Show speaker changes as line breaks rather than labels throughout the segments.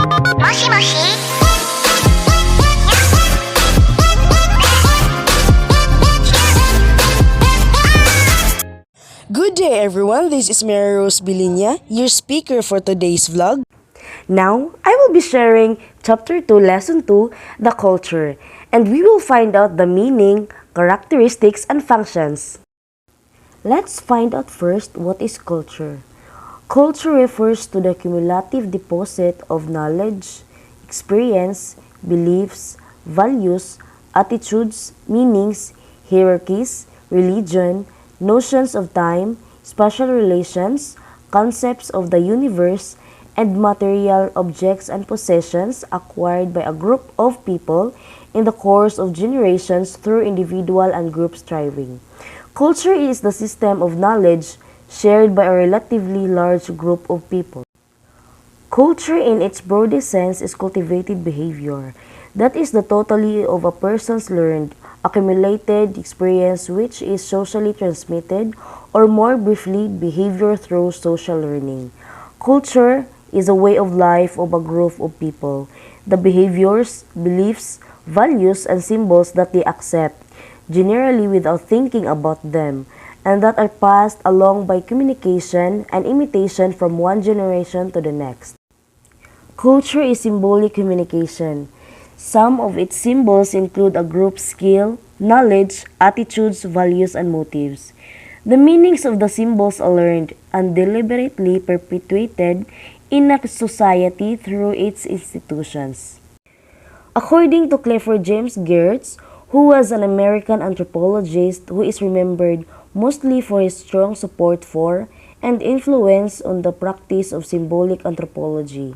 もしもし。
Good day everyone, this is Mary Rose Bilinya, your speaker for today's vlog. Now, I will be sharing Chapter 2, Lesson 2, The Culture, and we will find out the meaning, characteristics, and functions. Let's find out first what is culture. Culture refers to the cumulative deposit of knowledge, experience, beliefs, values, attitudes, meanings, hierarchies, religion, notions of time, spatial relations, concepts of the universe, and material objects and possessions acquired by a group of people in the course of generations through individual and group striving. Culture is the system of knowledge shared by a relatively large group of people. Culture in its broadest sense is cultivated behavior. That is the totality of a person's learned, accumulated experience which is socially transmitted, or more briefly, behavior through social learning. Culture is a way of life of a group of people, the behaviors, beliefs, values, and symbols that they accept, generally without thinking about them, and that are passed along by communication and imitation from one generation to the next. Culture is symbolic communication. Some of its symbols include a group's skill, knowledge, attitudes, values, and motives. The meanings of the symbols are learned and deliberately perpetuated in a society through its institutions. According to Clifford James Geertz, who was an American anthropologist who is remembered mostly for his strong support for and influence on the practice of symbolic anthropology.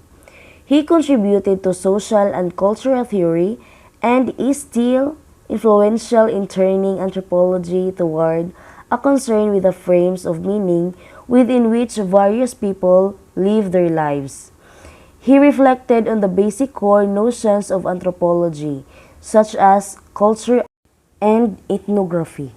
He contributed to social and cultural theory and is still influential in turning anthropology toward a concern with the frames of meaning within which various people live their lives. He reflected on the basic core notions of anthropology, such as culture and ethnography.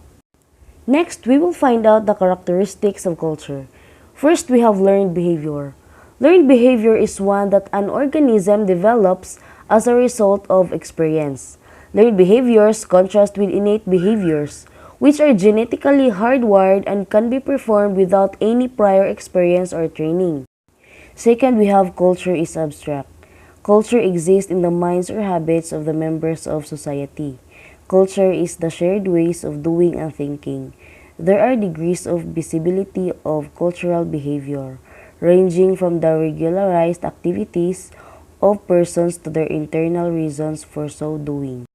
Next, we will find out the characteristics of culture. First, we have learned behavior. Learned behavior is one that an organism develops as a result of experience. Learned behaviors contrast with innate behaviors, which are genetically hardwired and can be performed without any prior experience or training. Second, we have culture is abstract. Culture exists in the minds or habits of the members of society. Culture is the shared ways of doing and thinking. There are degrees of visibility of cultural behavior, ranging from the regularized activities of persons to their internal reasons for so doing.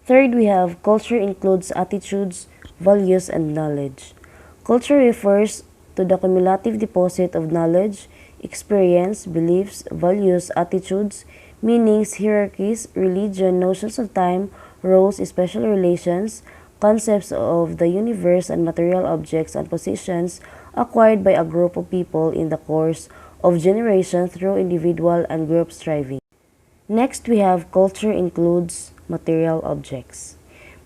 Third, we have culture includes attitudes, values, and knowledge. Culture refers to the cumulative deposit of knowledge, experience, beliefs, values, attitudes, meanings, hierarchies, religion, notions of time, roles, special relations, concepts of the universe, and material objects and positions acquired by a group of people in the course of generation through individual and group striving. Next, we have culture includes material objects.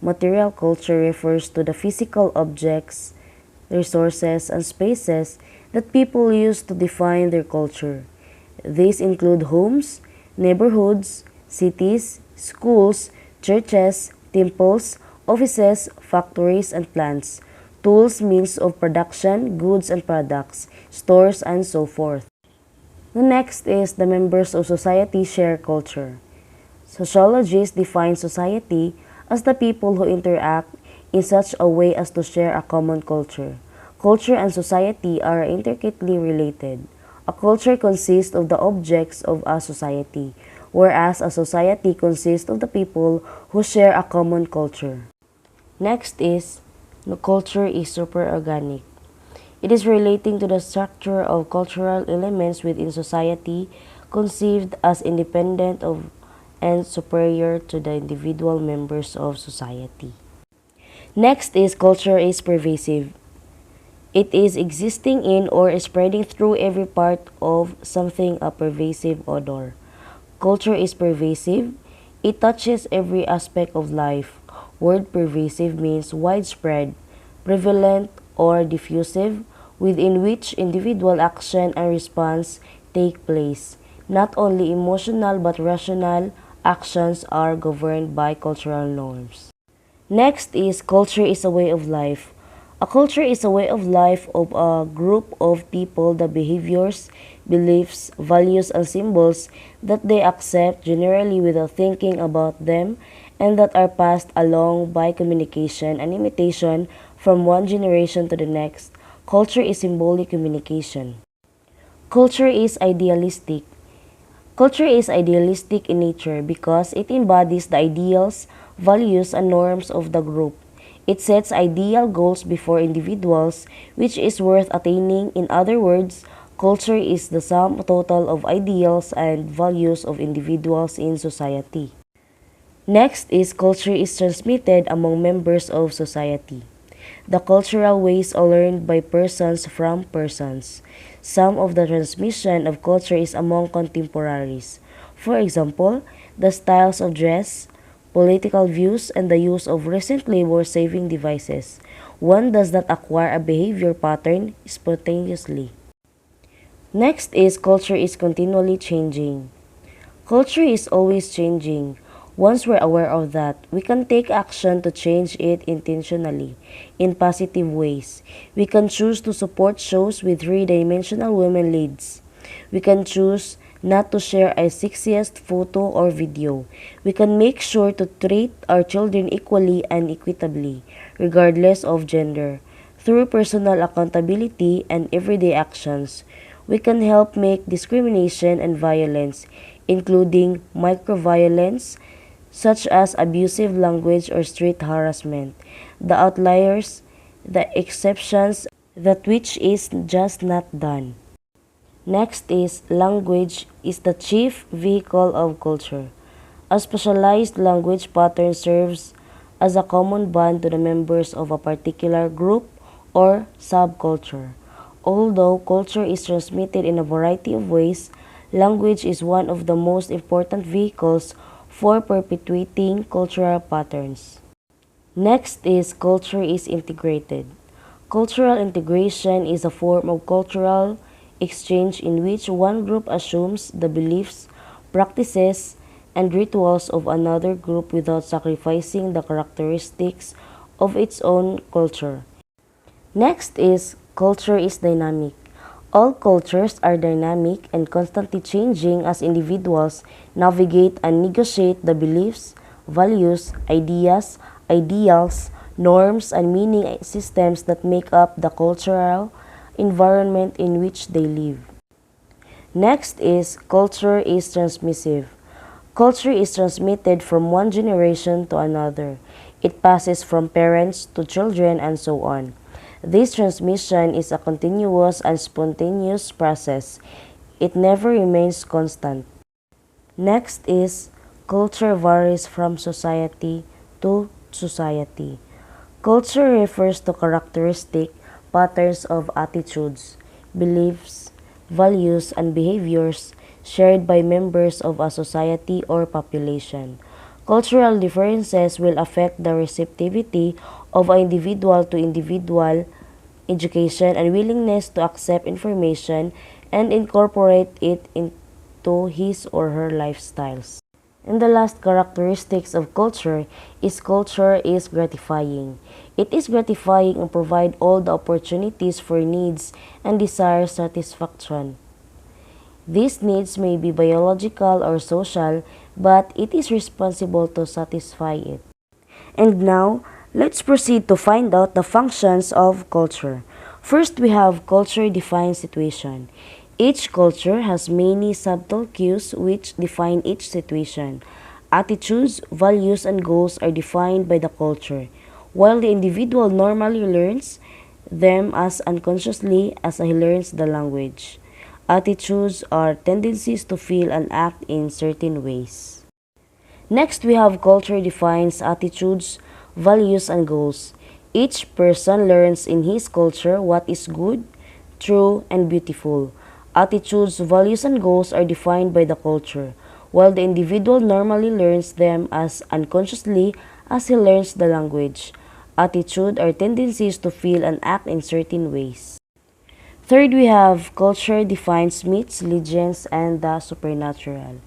Material culture refers to the physical objects, resources, and spaces that people use to define their culture. These include homes, neighborhoods, cities, schools, churches, temples, offices, factories, and plants, tools, means of production, goods and products, stores, and so forth. The next is the members of society share culture. Sociologists define society as the people who interact in such a way as to share a common culture. Culture and society are intricately related. A culture consists of the objects of a society, whereas a society consists of the people who share a common culture. Next is, the culture is superorganic. It is relating to the structure of cultural elements within society, conceived as independent of and superior to the individual members of society. Next is culture is pervasive. It is existing in or spreading through every part of something, a pervasive odor. Culture is pervasive. It touches every aspect of life. Word pervasive means widespread, prevalent, or diffusive, within which individual action and response take place. Not only emotional but rational actions are governed by cultural norms. Next is culture is a way of life. A culture is a way of life of a group of people, the behaviors, beliefs, values, and symbols that they accept generally without thinking about them and that are passed along by communication and imitation from one generation to the next. Culture is symbolic communication. Culture is idealistic. Culture is idealistic in nature because it embodies the ideals, values, and norms of the group. It sets ideal goals before individuals, which is worth attaining. In other words, culture is the sum total of ideals and values of individuals in society. Next is culture is transmitted among members of society. The cultural ways are learned by persons from persons. Some of the transmission of culture is among contemporaries. For example, the styles of dress, political views, and the use of recent labor-saving devices. One does not acquire a behavior pattern spontaneously. Next is culture is continually changing. Culture is always changing. Once we're aware of that, we can take action to change it intentionally, in positive ways. We can choose to support shows with three-dimensional women leads. We can choose not to share a sexiest photo or video. We can make sure to treat our children equally and equitably, regardless of gender. Through personal accountability and everyday actions, we can help make discrimination and violence, including microviolence, such as abusive language or street harassment, the outliers, the exceptions, that which is just not done. Next is language is the chief vehicle of culture. A specialized language pattern serves as a common bond to the members of a particular group or subculture. Although culture is transmitted in a variety of ways, language is one of the most important vehicles for perpetuating cultural patterns. Next is culture is integrated. Cultural integration is a form of cultural exchange in which one group assumes the beliefs, practices, and rituals of another group without sacrificing the characteristics of its own culture. Next is culture is dynamic. All cultures are dynamic and constantly changing as individuals navigate and negotiate the beliefs, values, ideas, ideals, norms, and meaning systems that make up the cultural environment in which they live. Next is culture is transmissive. Culture is transmitted from one generation to another. It passes from parents to children and so on. This transmission is a continuous and spontaneous process. It never remains constant. Next is culture varies from society to society. Culture refers to characteristic patterns of attitudes, beliefs, values, and behaviors shared by members of a society or population. Cultural differences will affect the receptivity of an individual to individual education and willingness to accept information and incorporate it into his or her lifestyles. And the last characteristics of culture is gratifying. It is gratifying and provide all the opportunities for needs and desire satisfaction. These needs may be biological or social, but it is responsible to satisfy it. And now, let's proceed to find out the functions of culture. First, we have culture-defined situation. Each culture has many subtle cues which define each situation. Attitudes, values, and goals are defined by the culture, while the individual normally learns them as unconsciously as he learns the language. Attitudes are tendencies to feel and act in certain ways. Next, we have culture defines attitudes, values, and goals. Each person learns in his culture what is good, true, and beautiful. Attitudes, values, and goals are defined by the culture, while the individual normally learns them as unconsciously as he learns the language. Attitude are tendencies to feel and act in certain ways. Third, we have culture defines myths, legends, and the supernatural.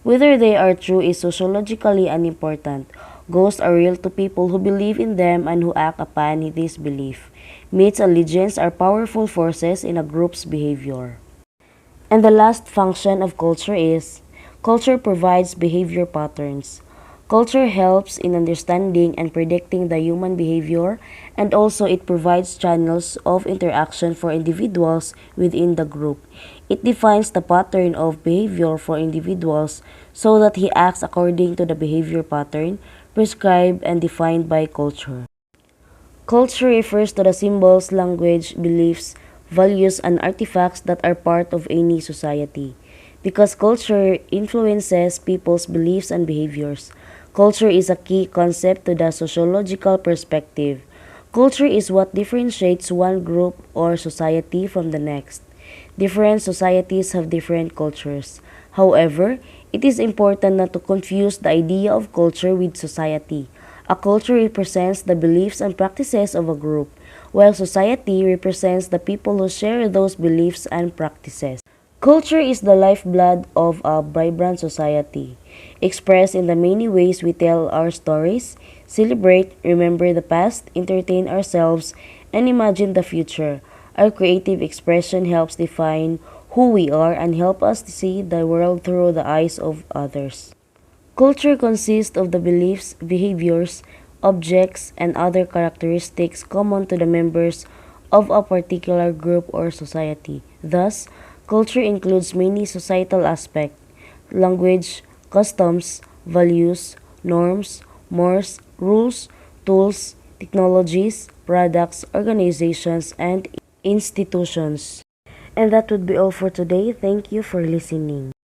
Whether they are true is sociologically unimportant. Ghosts are real to people who believe in them and who act upon this belief. Myths and legends are powerful forces in a group's behavior. And the last function of culture is culture provides behavior patterns. Culture helps in understanding and predicting the human behavior, and also it provides channels of interaction for individuals within the group. It defines the pattern of behavior for individuals so that he acts according to the behavior pattern prescribed and defined by culture. Culture refers to the symbols, language, beliefs, values, and artifacts that are part of any society. Because culture influences people's beliefs and behaviors, culture is a key concept to the sociological perspective. Culture is what differentiates one group or society from the next. Different societies have different cultures. However, it is important not to confuse the idea of culture with society. A culture represents the beliefs and practices of a group, while society represents the people who share those beliefs and practices. Culture is the lifeblood of a vibrant society, expressed in the many ways we tell our stories, celebrate, remember the past, entertain ourselves, and imagine the future. Our creative expression helps define who we are and help us to see the world through the eyes of others. Culture consists of the beliefs, behaviors, objects, and other characteristics common to the members of a particular group or society. Thus, culture includes many societal aspects: language, customs, values, norms, mores, rules, tools, technologies, products, organizations, and institutions. And that would be all for today. Thank you for listening.